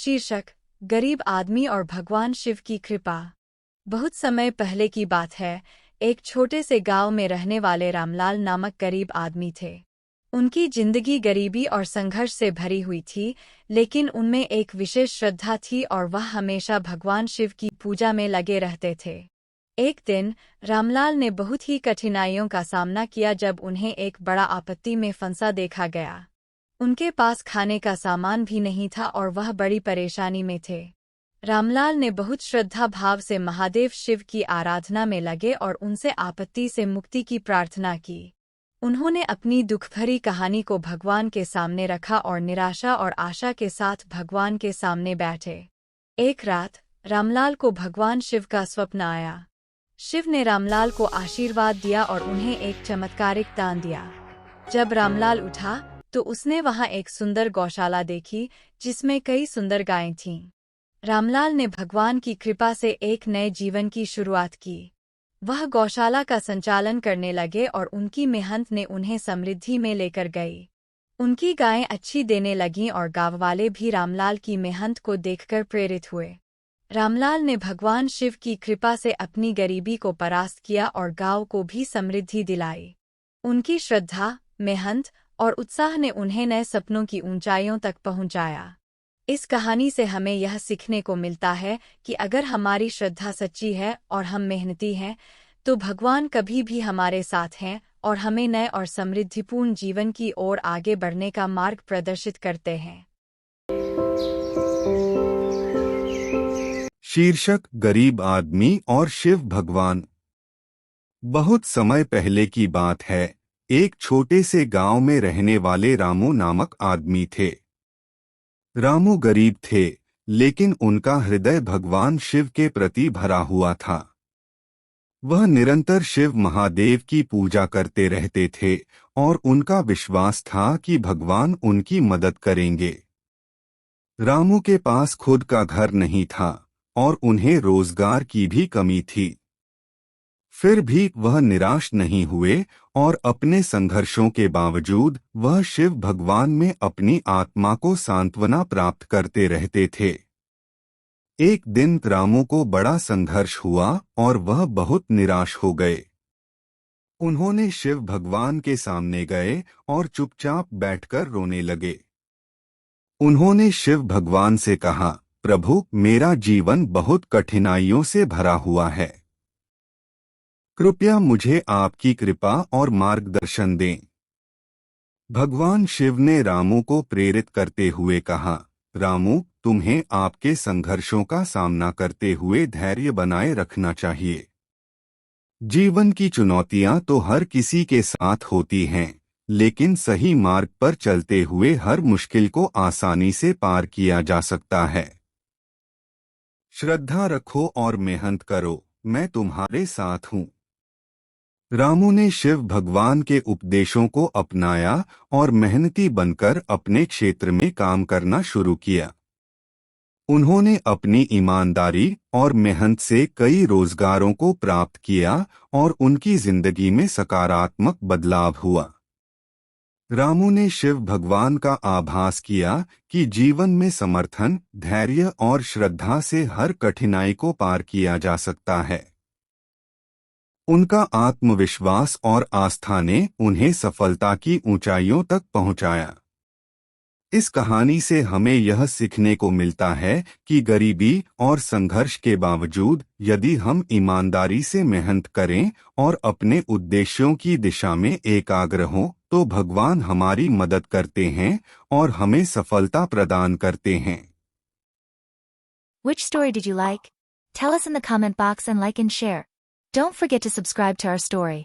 शीर्षक गरीब आदमी और भगवान शिव की कृपा। बहुत समय पहले की बात है। एक छोटे से गांव में रहने वाले रामलाल नामक गरीब आदमी थे। उनकी जिंदगी गरीबी और संघर्ष से भरी हुई थी, लेकिन उनमें एक विशेष श्रद्धा थी और वह हमेशा भगवान शिव की पूजा में लगे रहते थे। एक दिन रामलाल ने बहुत ही कठिनाइयों का सामना किया जब उन्हें एक बड़ा आपत्ति में फंसा देखा गया। उनके पास खाने का सामान भी नहीं था और वह बड़ी परेशानी में थे। रामलाल ने बहुत श्रद्धा भाव से महादेव शिव की आराधना में लगे और उनसे आपत्ति से मुक्ति की प्रार्थना की। उन्होंने अपनी दुखभरी कहानी को भगवान के सामने रखा और निराशा और आशा के साथ भगवान के सामने बैठे। एक रात रामलाल को भगवान शिव का स्वप्न आया। शिव ने रामलाल को आशीर्वाद दिया और उन्हें एक चमत्कारिक दान दिया। जब रामलाल उठा तो उसने वहां एक सुंदर गौशाला देखी जिसमें कई सुंदर गायें थीं। रामलाल ने भगवान की कृपा से एक नए जीवन की शुरुआत की। वह गौशाला का संचालन करने लगे और उनकी मेहनत ने उन्हें समृद्धि में लेकर गई। उनकी गायें अच्छी देने लगीं और गांव वाले भी रामलाल की मेहनत को देखकर प्रेरित हुए। रामलाल ने भगवान शिव की कृपा से अपनी गरीबी को परास्त किया और गांव को भी समृद्धि दिलाई। उनकी श्रद्धा, मेहनत और उत्साह ने उन्हें नए सपनों की ऊंचाइयों तक पहुंचाया। इस कहानी से हमें यह सीखने को मिलता है कि अगर हमारी श्रद्धा सच्ची है और हम मेहनती हैं, तो भगवान कभी भी हमारे साथ हैं और हमें नए और समृद्धिपूर्ण जीवन की ओर आगे बढ़ने का मार्ग प्रदर्शित करते हैं। शीर्षक गरीब आदमी और शिव भगवान। बहुत समय पहले की बात है। एक छोटे से गांव में रहने वाले रामू नामक आदमी थे। रामू गरीब थे, लेकिन उनका हृदय भगवान शिव के प्रति भरा हुआ था। वह निरंतर शिव महादेव की पूजा करते रहते थे और उनका विश्वास था कि भगवान उनकी मदद करेंगे। रामू के पास खुद का घर नहीं था और उन्हें रोजगार की भी कमी थी। फिर भी वह निराश नहीं हुए और अपने संघर्षों के बावजूद वह शिव भगवान में अपनी आत्मा को सांत्वना प्राप्त करते रहते थे। एक दिन रामू को बड़ा संघर्ष हुआ और वह बहुत निराश हो गए। उन्होंने शिव भगवान के सामने गए और चुपचाप बैठकर रोने लगे। उन्होंने शिव भगवान से कहा, प्रभु, मेरा जीवन बहुत कठिनाइयों से भरा हुआ है। कृपया मुझे आपकी कृपा और मार्गदर्शन दें। भगवान शिव ने रामू को प्रेरित करते हुए कहा, रामू, तुम्हें आपके संघर्षों का सामना करते हुए धैर्य बनाए रखना चाहिए। जीवन की चुनौतियां तो हर किसी के साथ होती हैं, लेकिन सही मार्ग पर चलते हुए हर मुश्किल को आसानी से पार किया जा सकता है। श्रद्धा रखो और मेहनत करो, मैं तुम्हारे साथ हूँ। रामू ने शिव भगवान के उपदेशों को अपनाया और मेहनती बनकर अपने क्षेत्र में काम करना शुरू किया। उन्होंने अपनी ईमानदारी और मेहनत से कई रोजगारों को प्राप्त किया और उनकी जिंदगी में सकारात्मक बदलाव हुआ। रामू ने शिव भगवान का आभास किया कि जीवन में समर्थन, धैर्य और श्रद्धा से हर कठिनाई को पार किया जा सकता है। उनका आत्मविश्वास और आस्था ने उन्हें सफलता की ऊंचाइयों तक पहुंचाया। इस कहानी से हमें यह सीखने को मिलता है कि गरीबी और संघर्ष के बावजूद यदि हम ईमानदारी से मेहनत करें और अपने उद्देश्यों की दिशा में एकाग्र हों, तो भगवान हमारी मदद करते हैं और हमें सफलता प्रदान करते हैं। Which story did you like? Tell us in the comment box and like and share. Don't forget to subscribe to our story.